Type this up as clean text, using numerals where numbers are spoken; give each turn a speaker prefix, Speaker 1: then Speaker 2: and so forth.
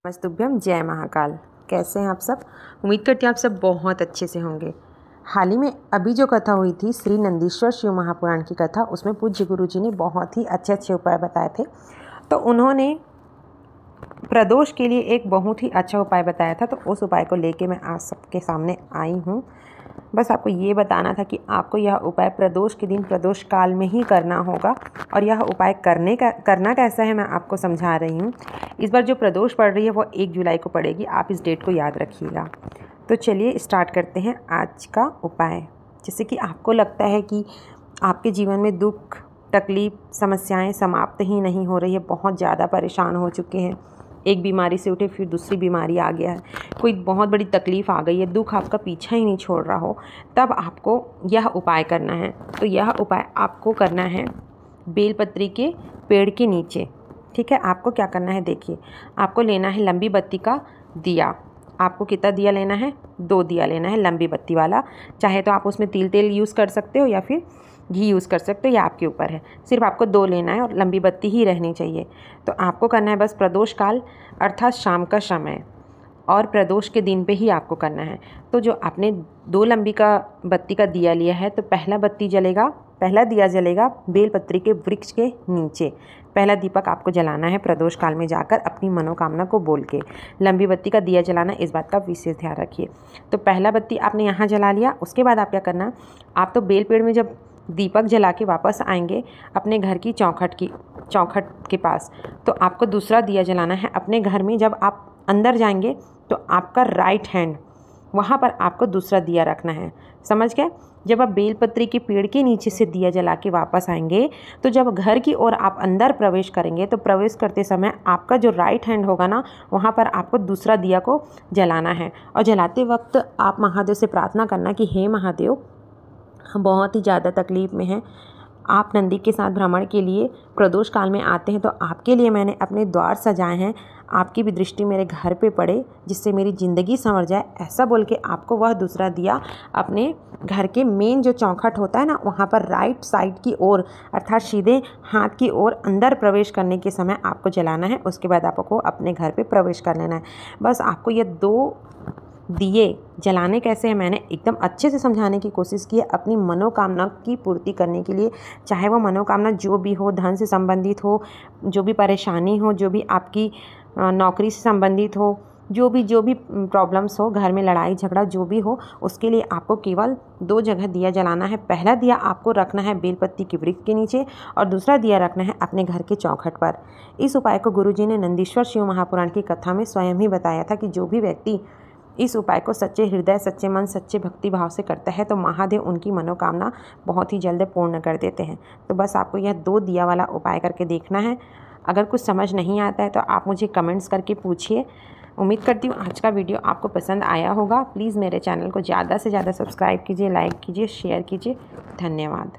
Speaker 1: नमस्तुभ्यम, जय महाकाल। कैसे हैं आप सब? उम्मीद करती हूँ आप सब बहुत अच्छे से होंगे। हाल ही में अभी जो कथा हुई थी श्री नंदीश्वर शिव महापुराण की कथा, उसमें पूज्य गुरु जी ने बहुत ही अच्छे उपाय बताए थे। तो उन्होंने प्रदोष के लिए एक बहुत ही अच्छा उपाय बताया था, तो उस उपाय को लेके मैं आज सबके सामने आई हूँ। बस आपको ये बताना था कि आपको यह उपाय प्रदोष के दिन प्रदोष काल में ही करना होगा, और यह उपाय करना कैसा है मैं आपको समझा रही हूँ। इस बार जो प्रदोष पड़ रही है वो 1 जुलाई को पड़ेगी, आप इस डेट को याद रखिएगा। तो चलिए स्टार्ट करते हैं आज का उपाय। जैसे कि आपको लगता है कि आपके जीवन में दुख, तकलीफ, समस्याएं समाप्त ही नहीं हो रही है, बहुत ज़्यादा परेशान हो चुके हैं, एक बीमारी से उठे फिर दूसरी बीमारी आ गया है, कोई बहुत बड़ी तकलीफ़ आ गई है, दुख आपका पीछा ही नहीं छोड़ रहा हो, तब आपको यह उपाय करना है। तो यह उपाय आपको करना है बेलपत्री के पेड़ के नीचे। ठीक है, आपको क्या करना है, देखिए, आपको लेना है लंबी बत्ती का दिया। आपको कितना दिया लेना है? 2 दिया लेना है, लंबी बत्ती वाला। चाहे तो आप उसमें तेल यूज़ कर सकते हो या फिर घी यूज़ कर सकते हो, या आपके ऊपर है। सिर्फ आपको 2 लेना है और लंबी बत्ती ही रहनी चाहिए। तो आपको करना है बस प्रदोष काल अर्थात शाम का समय, और प्रदोष के दिन पे ही आपको करना है। तो जो आपने 2 लंबी का बत्ती का दिया लिया है, तो पहला दिया जलेगा बेलपत्री के वृक्ष के नीचे। पहला दीपक आपको जलाना है प्रदोष काल में जाकर अपनी मनोकामना को बोल के। लंबी बत्ती का दिया जलाना, इस बात का विशेष ध्यान रखिए। तो पहला बत्ती आपने यहाँ जला लिया। उसके बाद आप क्या करना, आप तो बेल पेड़ में जब दीपक जला के वापस आएंगे अपने घर की चौखट के पास, तो आपको दूसरा दिया जलाना है अपने घर में। जब आप अंदर जाएंगे तो आपका राइट हैंड, वहाँ पर आपको दूसरा दिया रखना है। समझ गए? जब आप बेलपत्री के पेड़ के नीचे से दिया जला के वापस आएंगे, तो जब घर की ओर आप अंदर प्रवेश करेंगे, तो प्रवेश करते समय आपका जो राइट हैंड होगा ना, वहाँ पर आपको दूसरा दिया को जलाना है। और जलाते वक्त आप महादेव से प्रार्थना करना कि हे महादेव, हम बहुत ही ज़्यादा तकलीफ़ में हैं, आप नंदी के साथ भ्रमण के लिए प्रदोष काल में आते हैं, तो आपके लिए मैंने अपने द्वार सजाए हैं, आपकी भी दृष्टि मेरे घर पे पड़े, जिससे मेरी ज़िंदगी संवर जाए। ऐसा बोल के आपको वह दूसरा दिया अपने घर के मेन जो चौखट होता है ना, वहाँ पर राइट साइड की ओर अर्थात सीधे हाथ की ओर अंदर प्रवेश करने के समय आपको जलाना है। उसके बाद आपको अपने घर पे प्रवेश कर लेना है। बस आपको ये 2 दिए जलाने कैसे हैं मैंने एकदम अच्छे से समझाने की कोशिश की है, अपनी मनोकामना की पूर्ति करने के लिए। चाहे वो मनोकामना जो भी हो, धन से संबंधित हो, जो भी परेशानी हो, जो भी आपकी नौकरी से संबंधित हो, जो भी प्रॉब्लम्स हो, घर में लड़ाई झगड़ा जो भी हो, उसके लिए आपको केवल 2 जगह दिया जलाना है। पहला दिया आपको रखना है बेलपत्ती के वृक्ष के नीचे, और दूसरा दिया रखना है अपने घर के चौखट पर। इस उपाय को गुरुजी ने नंदीश्वर शिव महापुराण की कथा में स्वयं ही बताया था कि जो भी व्यक्ति इस उपाय को सच्चे हृदय, सच्चे मन, सच्चे भक्ति भाव से करता है, तो महादेव उनकी मनोकामना बहुत ही जल्द पूर्ण कर देते हैं। तो बस आपको यह 2 दिया वाला उपाय करके देखना है। अगर कुछ समझ नहीं आता है तो आप मुझे कमेंट्स करके पूछिए। उम्मीद करती हूँ आज का वीडियो आपको पसंद आया होगा। प्लीज़ मेरे चैनल को ज़्यादा से ज़्यादा सब्सक्राइब कीजिए, लाइक कीजिए, शेयर कीजिए। धन्यवाद।